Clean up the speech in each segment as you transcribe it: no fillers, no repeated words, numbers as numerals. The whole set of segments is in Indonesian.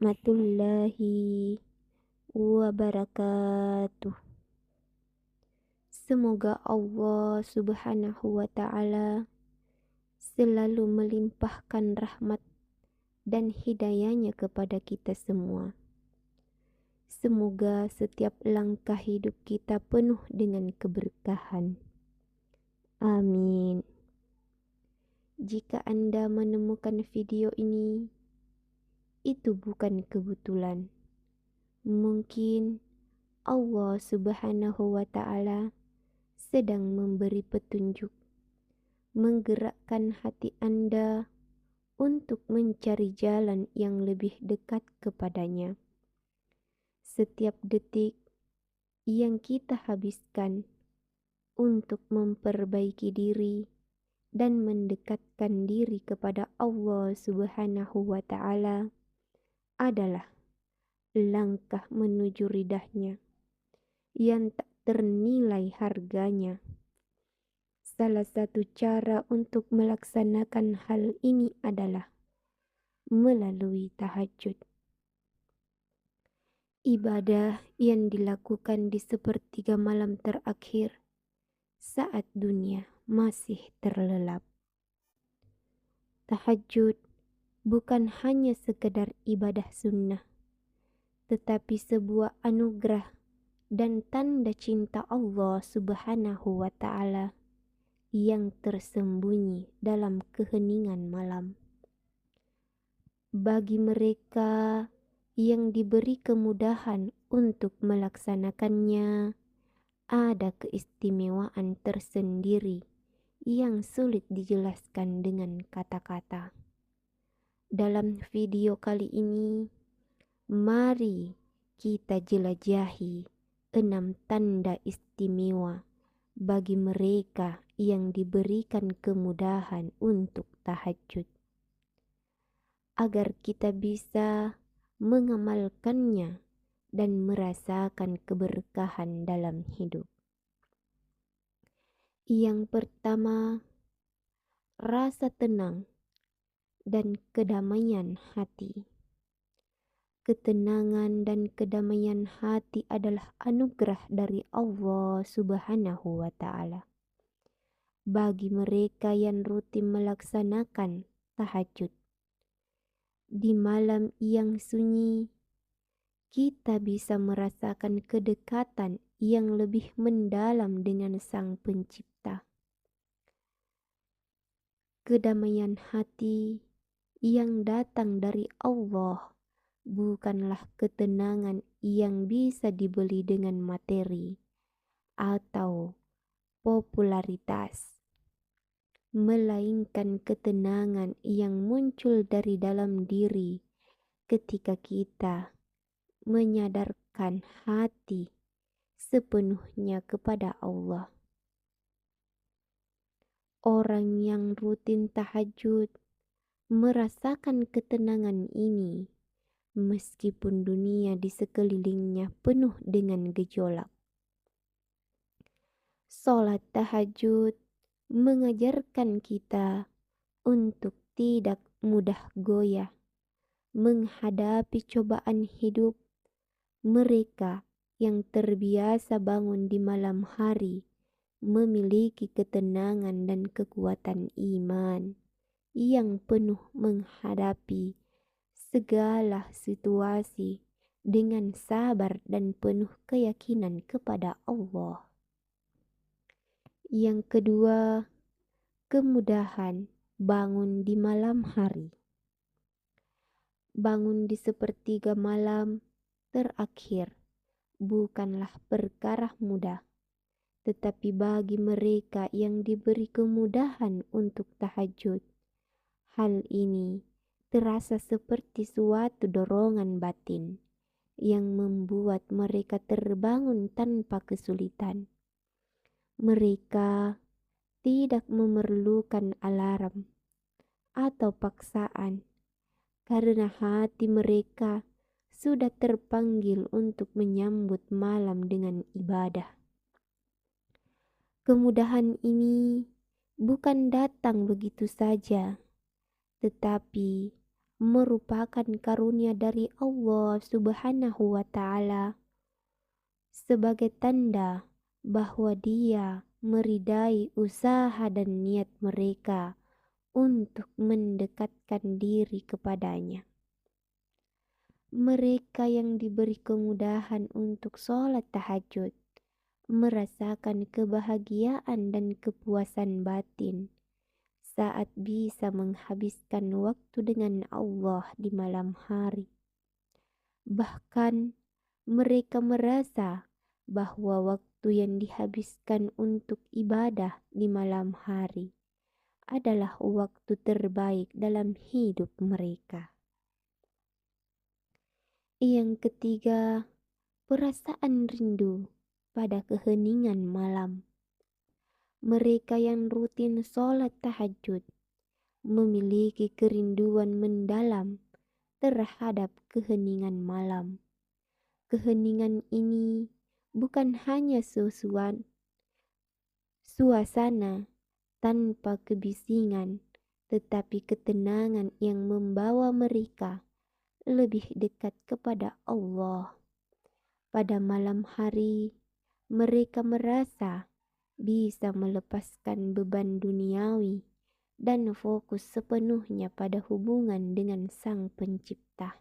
warahmatullahi wabarakatuh. Semoga Allah Subhanahu wa Ta'ala selalu melimpahkan rahmat dan hidayahnya kepada kita semua. Semoga setiap langkah hidup kita penuh dengan keberkahan. Amin. Jika Anda menemukan video ini, itu bukan kebetulan. Mungkin Allah Subhanahu wa Ta'ala sedang memberi petunjuk, menggerakkan hati Anda untuk mencari jalan yang lebih dekat kepadanya. Setiap detik yang kita habiskan untuk memperbaiki diri dan mendekatkan diri kepada Allah Subhanahu wa Ta'ala adalah langkah menuju ridahnya yang tak ternilai harganya. Salah satu cara untuk melaksanakan hal ini adalah melalui tahajud. Ibadah yang dilakukan di sepertiga malam terakhir saat dunia masih terlelap. Tahajud bukan hanya sekedar ibadah sunnah, tetapi sebuah anugerah dan tanda cinta Allah Subhanahu wa Ta'ala yang tersembunyi dalam keheningan malam. Bagi mereka yang diberi kemudahan untuk melaksanakannya, ada keistimewaan tersendiri yang sulit dijelaskan dengan kata-kata. Dalam video kali ini, mari kita jelajahi 6 tanda istimewa bagi mereka yang diberikan kemudahan untuk tahajud, agar kita bisa mengamalkannya dan merasakan keberkahan dalam hidup. Yang pertama, rasa tenang dan kedamaian hati. Ketenangan dan kedamaian hati adalah anugerah dari Allah Subhanahu wa Ta'ala. Bagi mereka yang rutin melaksanakan tahajud, di malam yang sunyi, kita bisa merasakan kedekatan yang lebih mendalam dengan Sang Pencipta. Kedamaian hati yang datang dari Allah bukanlah ketenangan yang bisa dibeli dengan materi atau popularitas, melainkan ketenangan yang muncul dari dalam diri ketika kita menyadarkan hati sepenuhnya kepada Allah. Orang yang rutin tahajud merasakan ketenangan ini meskipun dunia di sekelilingnya penuh dengan gejolak. Salat tahajud mengajarkan kita untuk tidak mudah goyah menghadapi cobaan hidup. Mereka yang terbiasa bangun di malam hari memiliki ketenangan dan kekuatan iman yang penuh menghadapi segala situasi dengan sabar dan penuh keyakinan kepada Allah. Yang kedua, kemudahan bangun di malam hari. Bangun di sepertiga malam terakhir bukanlah perkara mudah, tetapi bagi mereka yang diberi kemudahan untuk tahajud, hal ini terasa seperti suatu dorongan batin yang membuat mereka terbangun tanpa kesulitan. Mereka tidak memerlukan alarm atau paksaan, karena hati mereka sudah terpanggil untuk menyambut malam dengan ibadah. Kemudahan ini bukan datang begitu saja, tetapi merupakan karunia dari Allah Subhanahu wa Ta'ala, sebagai tanda bahwa Dia meridai usaha dan niat mereka untuk mendekatkan diri kepadanya. Mereka yang diberi kemudahan untuk sholat tahajud merasakan kebahagiaan dan kepuasan batin saat bisa menghabiskan waktu dengan Allah di malam hari. Bahkan mereka merasa bahwa waktu yang dihabiskan untuk ibadah di malam hari adalah waktu terbaik dalam hidup mereka. Yang ketiga, perasaan rindu pada keheningan malam. Mereka yang rutin sholat tahajud memiliki kerinduan mendalam terhadap keheningan malam. Keheningan ini bukan hanya suasana tanpa kebisingan, tetapi ketenangan yang membawa mereka lebih dekat kepada Allah. Pada malam hari, mereka merasa bisa melepaskan beban duniawi dan fokus sepenuhnya pada hubungan dengan Sang Pencipta.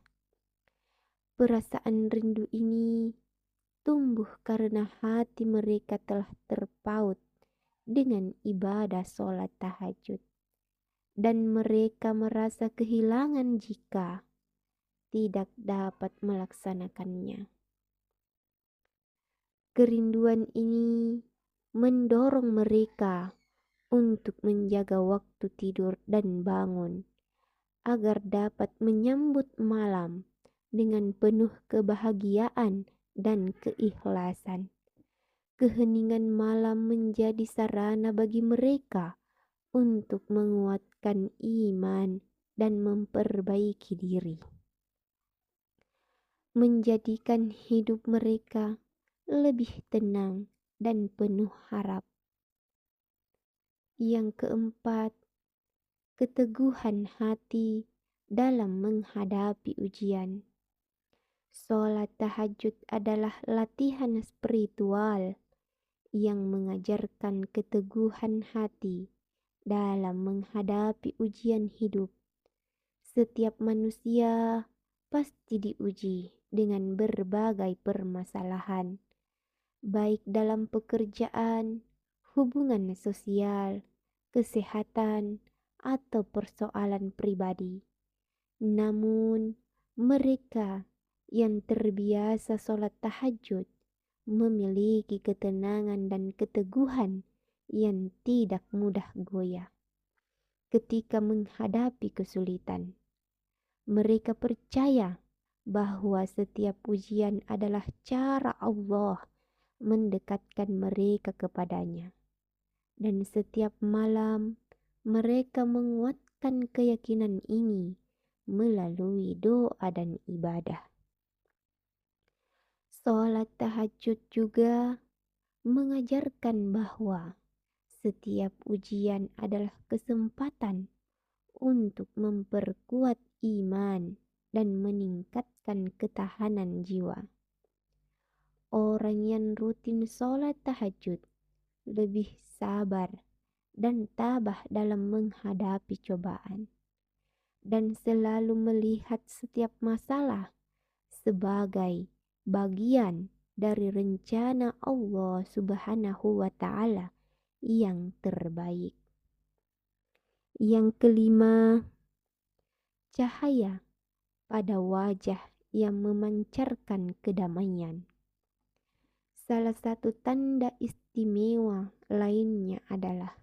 Perasaan rindu ini tumbuh karena hati mereka telah terpaut dengan ibadah sholat tahajud, dan mereka merasa kehilangan jika tidak dapat melaksanakannya. Kerinduan ini mendorong mereka untuk menjaga waktu tidur dan bangun agar dapat menyambut malam dengan penuh kebahagiaan dan keikhlasan. Keheningan malam menjadi sarana bagi mereka untuk menguatkan iman dan memperbaiki diri, menjadikan hidup mereka lebih tenang dan penuh harap. Yang keempat, keteguhan hati dalam menghadapi ujian. Sholat tahajud adalah latihan spiritual yang mengajarkan keteguhan hati dalam menghadapi ujian hidup. Setiap manusia pasti diuji dengan berbagai permasalahan, baik dalam pekerjaan, hubungan sosial, kesehatan, atau persoalan pribadi. Namun, mereka yang terbiasa sholat tahajud memiliki ketenangan dan keteguhan yang tidak mudah goyah ketika menghadapi kesulitan. Mereka percaya bahwa setiap ujian adalah cara Allah mendekatkan mereka kepadanya. Dan setiap malam mereka menguatkan keyakinan ini melalui doa dan ibadah. Sholat tahajud juga mengajarkan bahwa setiap ujian adalah kesempatan untuk memperkuat iman dan meningkatkan ketahanan jiwa. Orang yang rutin sholat tahajud lebih sabar dan tabah dalam menghadapi cobaan, dan selalu melihat setiap masalah sebagai bagian dari rencana Allah Subhanahu wa Ta'ala yang terbaik. Yang kelima, cahaya pada wajah yang memancarkan kedamaian. Salah satu tanda istimewa lainnya adalah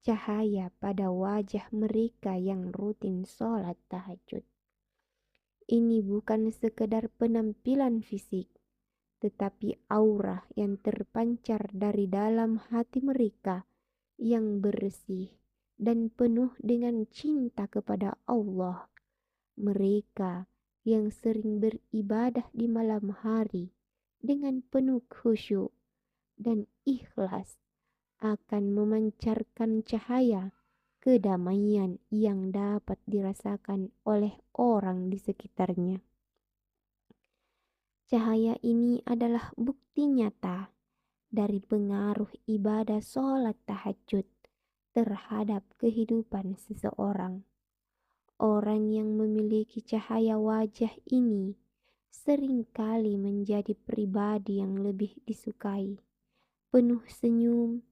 cahaya pada wajah mereka yang rutin sholat tahajud. Ini bukan sekedar penampilan fisik, tetapi aura yang terpancar dari dalam hati mereka yang bersih dan penuh dengan cinta kepada Allah. Mereka yang sering beribadah di malam hari dengan penuh khusyuk dan ikhlas akan memancarkan cahaya kedamaian yang dapat dirasakan oleh orang di sekitarnya. Cahaya ini adalah bukti nyata dari pengaruh ibadah sholat tahajud terhadap kehidupan seseorang. Orang yang memiliki cahaya wajah ini seringkali menjadi pribadi yang lebih disukai, penuh senyum,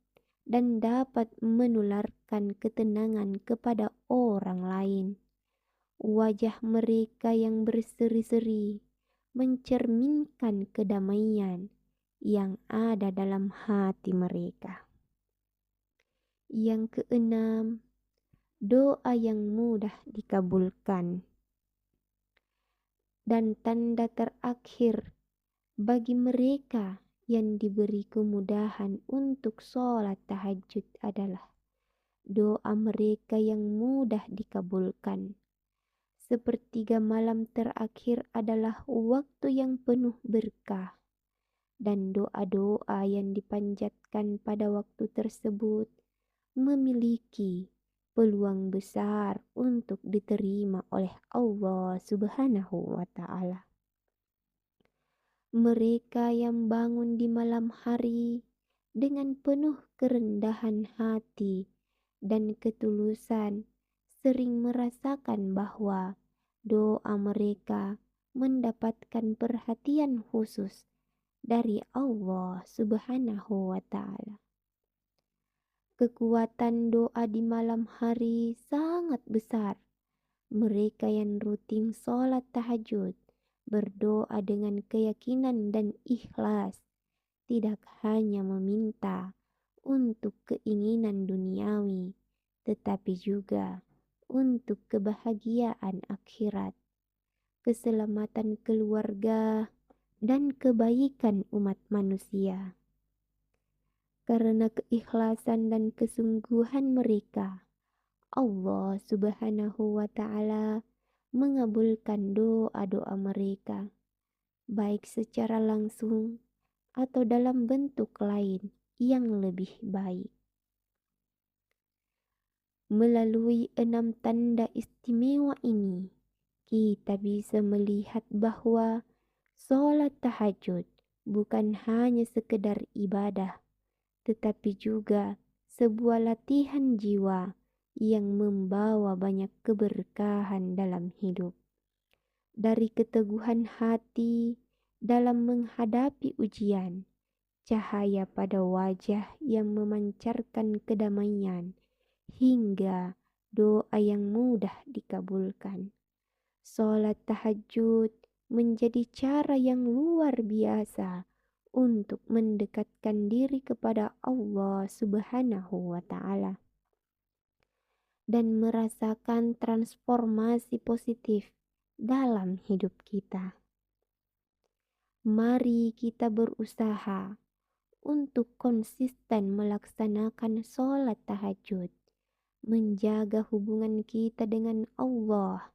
dan dapat menularkan ketenangan kepada orang lain. Wajah mereka yang berseri-seri mencerminkan kedamaian yang ada dalam hati mereka. Yang keenam, doa yang mudah dikabulkan. Dan tanda terakhir bagi mereka yang diberi kemudahan untuk sholat tahajud adalah doa mereka yang mudah dikabulkan. Sepertiga malam terakhir adalah waktu yang penuh berkah, dan doa-doa yang dipanjatkan pada waktu tersebut memiliki peluang besar untuk diterima oleh Allah Subhanahu wa Ta'ala. Mereka yang bangun di malam hari dengan penuh kerendahan hati dan ketulusan sering merasakan bahwa doa mereka mendapatkan perhatian khusus dari Allah Subhanahu wa Ta'ala. Kekuatan doa di malam hari sangat besar. Mereka yang rutin sholat tahajud berdoa dengan keyakinan dan ikhlas, tidak hanya meminta untuk keinginan duniawi, tetapi juga untuk kebahagiaan akhirat, keselamatan keluarga, dan kebaikan umat manusia. Karena keikhlasan dan kesungguhan mereka, Allah Subhanahu wa Ta'ala mengabulkan doa-doa mereka, baik secara langsung atau dalam bentuk lain yang lebih baik. Melalui 6 tanda istimewa ini, kita bisa melihat bahwa sholat tahajud bukan hanya sekedar ibadah, tetapi juga sebuah latihan jiwa yang membawa banyak keberkahan dalam hidup. Dari keteguhan hati dalam menghadapi ujian, cahaya pada wajah yang memancarkan kedamaian, hingga doa yang mudah dikabulkan. Sholat tahajud menjadi cara yang luar biasa untuk mendekatkan diri kepada Allah Subhanahu wa Ta'ala dan merasakan transformasi positif dalam hidup kita. Mari kita berusaha untuk konsisten melaksanakan sholat tahajud, menjaga hubungan kita dengan Allah,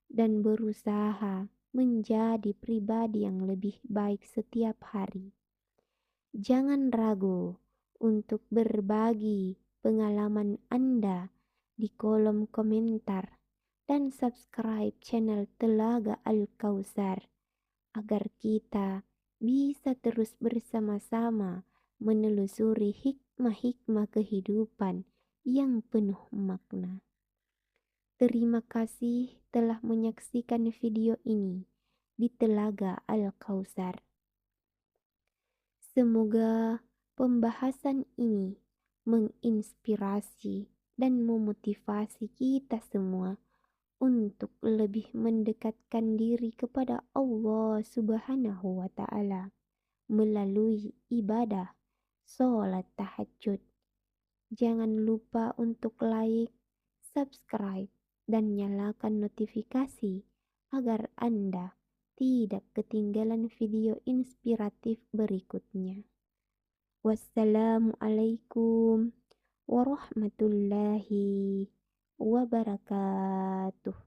dan berusaha menjadi pribadi yang lebih baik setiap hari. Jangan ragu untuk berbagi pengalaman Anda di kolom komentar dan subscribe channel Telaga Al-Kausar agar kita bisa terus bersama-sama menelusuri hikmah-hikmah kehidupan yang penuh makna. Terima kasih telah menyaksikan video ini di Telaga Al-Kausar. Semoga pembahasan ini menginspirasi dan memotivasi kita semua untuk lebih mendekatkan diri kepada Allah Subhanahu wa Ta'ala melalui ibadah sholat tahajud. Jangan lupa untuk like, subscribe, dan nyalakan notifikasi agar Anda tidak ketinggalan video inspiratif berikutnya. Wassalamualaikum warahmatullahi wabarakatuh.